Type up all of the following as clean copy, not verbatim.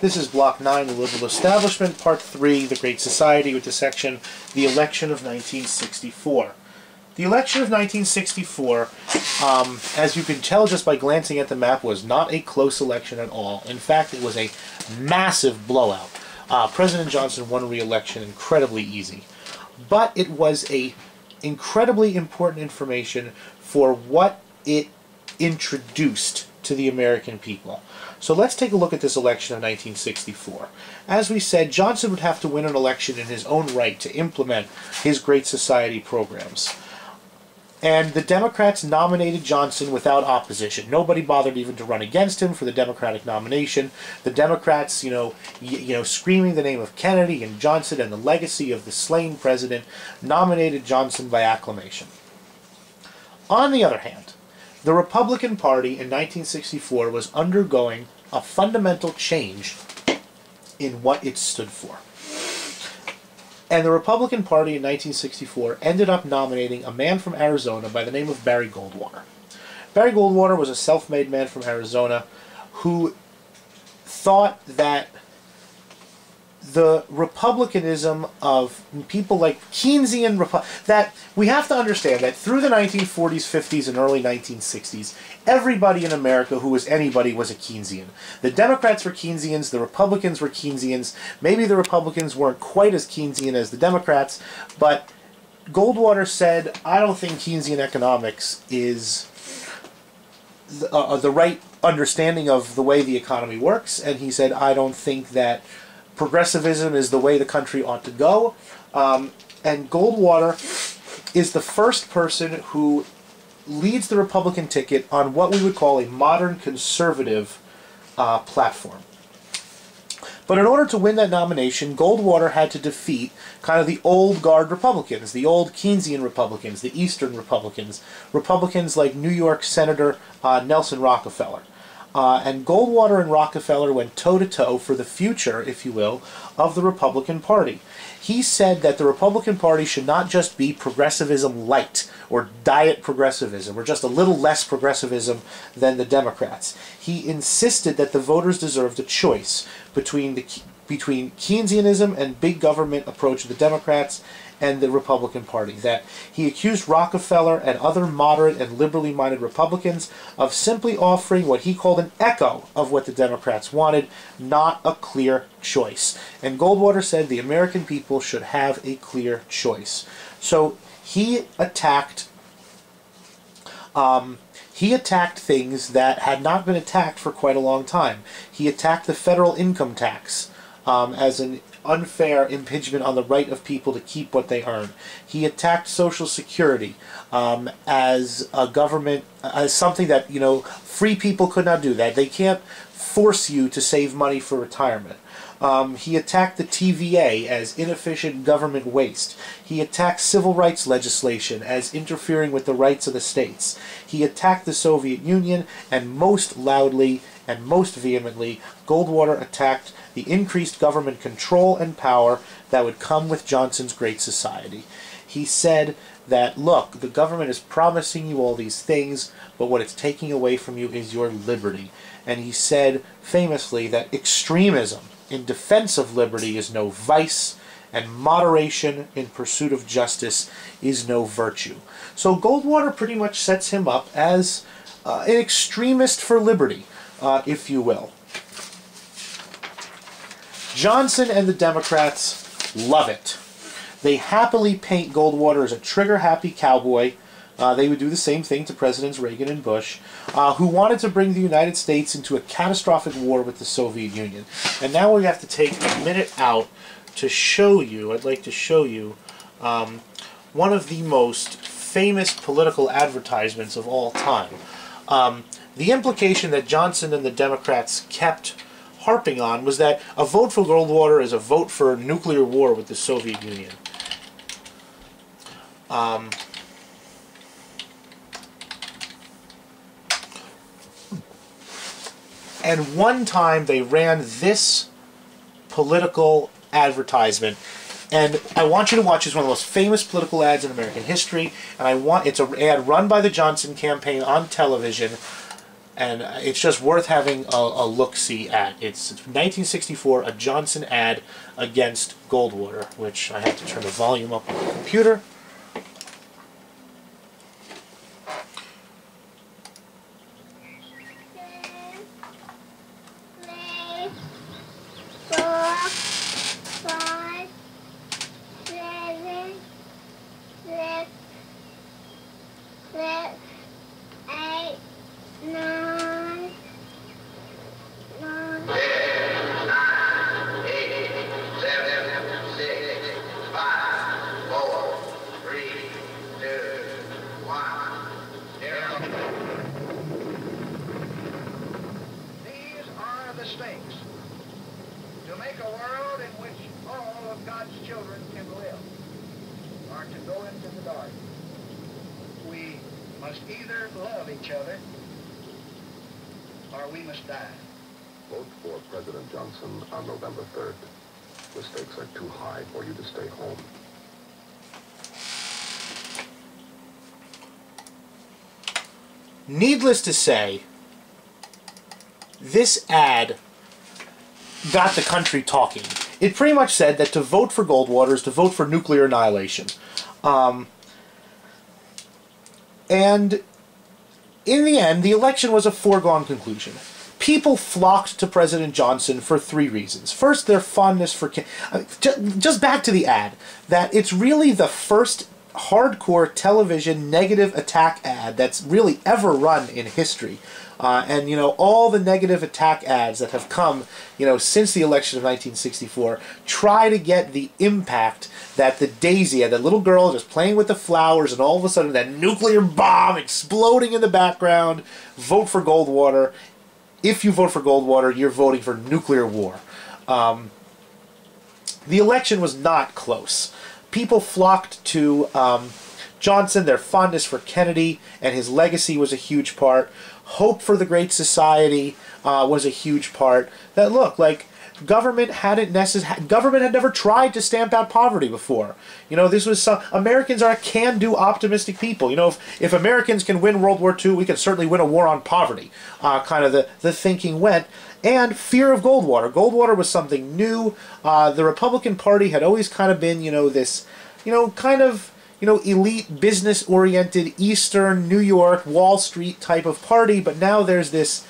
This is Block 9, The Liberal Establishment, Part 3, The Great Society, with the section, The Election of 1964. The election of 1964, as you can tell just by glancing at the map, was not a close election at all. In fact, it was a massive blowout. President Johnson won re-election incredibly easy. But it was a incredibly important information for what it introduced to the American people. So let's take a look at this election of 1964. As we said, Johnson would have to win an election in his own right to implement his Great Society programs. And the Democrats nominated Johnson without opposition. Nobody bothered even to run against him for the Democratic nomination. The Democrats, screaming the name of Kennedy and Johnson and the legacy of the slain president, nominated Johnson by acclamation. On the other hand, the Republican Party in 1964 was undergoing a fundamental change in what it stood for. And the Republican Party in 1964 ended up nominating a man from Arizona by the name of Barry Goldwater. Barry Goldwater was a self-made man from Arizona who thought that the republicanism of people like Keynesian, that we have to understand that through the 1940s, 50s, and early 1960s, everybody in America who was anybody was a Keynesian. The Democrats were Keynesians, the Republicans were Keynesians. Maybe the Republicans weren't quite as Keynesian as the Democrats, but Goldwater said, I don't think Keynesian economics is the right understanding of the way the economy works, and he said, I don't think that progressivism is the way the country ought to go. And Goldwater is the first person who leads the Republican ticket on what we would call a modern conservative platform. But in order to win that nomination, Goldwater had to defeat kind of the old guard Republicans, the old Keynesian Republicans, the Eastern Republicans, Republicans like New York Senator Nelson Rockefeller. And Goldwater and Rockefeller went toe-to-toe for the future, if you will, of the Republican Party. He said that the Republican Party should not just be progressivism light, or diet progressivism, or just a little less progressivism than the Democrats. He insisted that the voters deserved a choice between Keynesianism and big government approach of the Democrats and the Republican Party. That he accused Rockefeller and other moderate and liberally minded Republicans of simply offering what he called an echo of what the Democrats wanted, not a clear choice. And Goldwater said the American people should have a clear choice. So he attacked things that had not been attacked for quite a long time. He attacked the federal income tax as an unfair impingement on the right of people to keep what they earn. He attacked Social Security as a government, as something that, free people could not do that. They can't force you to save money for retirement. He attacked the TVA as inefficient government waste. He attacked civil rights legislation as interfering with the rights of the states. He attacked the Soviet Union, and most loudly and most vehemently, Goldwater attacked the increased government control and power that would come with Johnson's Great Society. He said that, look, the government is promising you all these things, but what it's taking away from you is your liberty. And he said, famously, that extremism in defense of liberty is no vice, and moderation in pursuit of justice is no virtue. So Goldwater pretty much sets him up as an extremist for liberty, if you will. Johnson and the Democrats love it. They happily paint Goldwater as a trigger-happy cowboy. They would do the same thing to Presidents Reagan and Bush, who wanted to bring the United States into a catastrophic war with the Soviet Union. And now we have to take a minute out to show you, I'd like to show you, one of the most famous political advertisements of all time. The implication that Johnson and the Democrats kept harping on was that a vote for Goldwater is a vote for nuclear war with the Soviet Union. And one time they ran this political advertisement, and I want you to watch. It's one of the most famous political ads in American history, and it's an ad run by the Johnson campaign on television. And it's just worth having a look-see at. It's 1964, a Johnson ad against Goldwater, which I have to turn the volume up on the computer. To make a world in which all of God's children can live, or to go into the dark, we must either love each other or we must die. Vote for President Johnson on November 3rd. The stakes are too high for you to stay home. Needless to say, this ad got the country talking. It pretty much said that to vote for Goldwater is to vote for nuclear annihilation. And in the end, the election was a foregone conclusion. People flocked to President Johnson for three reasons. First, their fondness for... just back to the ad, that it's really the first hardcore television negative attack ad that's really ever run in history. And, you know, all the negative attack ads that have come, you know, since the election of 1964 try to get the impact that the Daisy had, that little girl just playing with the flowers, and all of a sudden that nuclear bomb exploding in the background. Vote for Goldwater. If you vote for Goldwater, you're voting for nuclear war. The election was not close. People flocked to Johnson. Their fondness for Kennedy and his legacy was a huge part. Hope for the Great Society was a huge part. That, look, like, government had never tried to stamp out poverty before. You know, this was Americans are a can-do, optimistic people. You know, if Americans can win World War II, we can certainly win a war on poverty. Kind of the thinking went. And fear of Goldwater. Goldwater was something new. The Republican Party had always kind of been, you know, this, you know, kind of, you know, elite, business-oriented, Eastern, New York, Wall Street type of party, but now there's this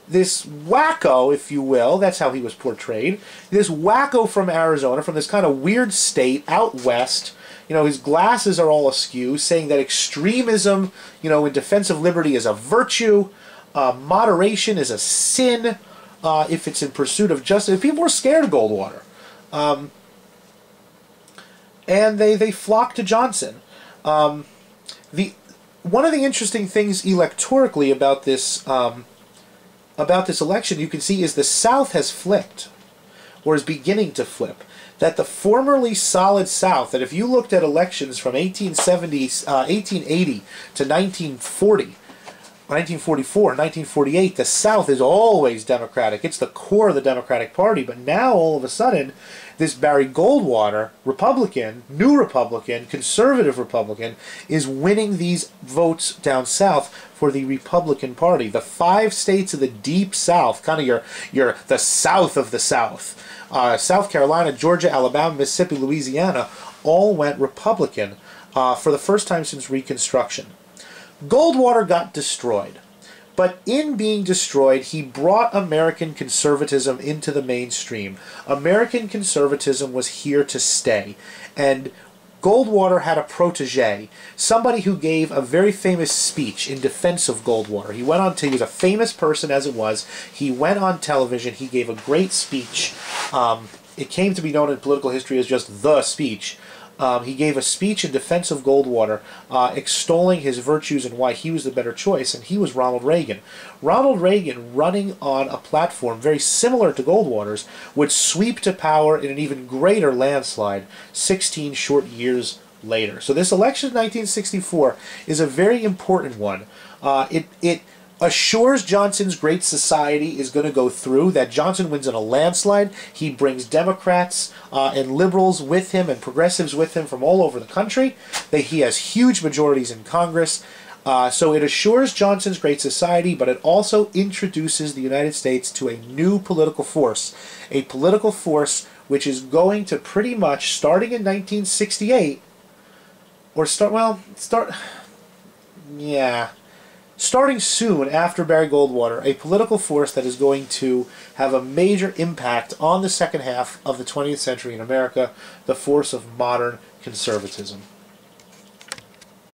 wacko, if you will, that's how he was portrayed, this wacko from Arizona, from this kind of weird state out west. You know, his glasses are all askew, saying that extremism, you know, in defense of liberty is a virtue, moderation is a sin, if it's in pursuit of justice. People were scared of Goldwater. And they flocked to Johnson. One of the interesting things electorally about this election, you can see, is the South has flipped, or is beginning to flip. That the formerly solid South, that if you looked at elections from 1880 to 1940, 1944, 1948, the South is always Democratic. It's the core of the Democratic Party. But now, all of a sudden, this Barry Goldwater, Republican, new Republican, conservative Republican, is winning these votes down south for the Republican Party. The 5 states of the Deep South, kind of the South of the South, South Carolina, Georgia, Alabama, Mississippi, Louisiana, all went Republican for the first time since Reconstruction. Goldwater got destroyed, but in being destroyed, he brought American conservatism into the mainstream. American conservatism was here to stay, and Goldwater had a protege, somebody who gave a very famous speech in defense of Goldwater. He was a famous person as it was. He went on television. He gave a great speech. It came to be known in political history as just the speech. He gave a speech in defense of Goldwater, extolling his virtues and why he was the better choice, and he was Ronald Reagan. Ronald Reagan, running on a platform very similar to Goldwater's, would sweep to power in an even greater landslide 16 short years later. So this election of 1964 is a very important one. It assures Johnson's Great Society is going to go through, that Johnson wins in a landslide. He brings Democrats and liberals with him and progressives with him from all over the country. He has huge majorities in Congress. So it assures Johnson's Great Society, but it also introduces the United States to a new political force. A political force which is going to pretty much, starting in 1968, starting soon after Barry Goldwater, a political force that is going to have a major impact on the second half of the 20th century in America, the force of modern conservatism.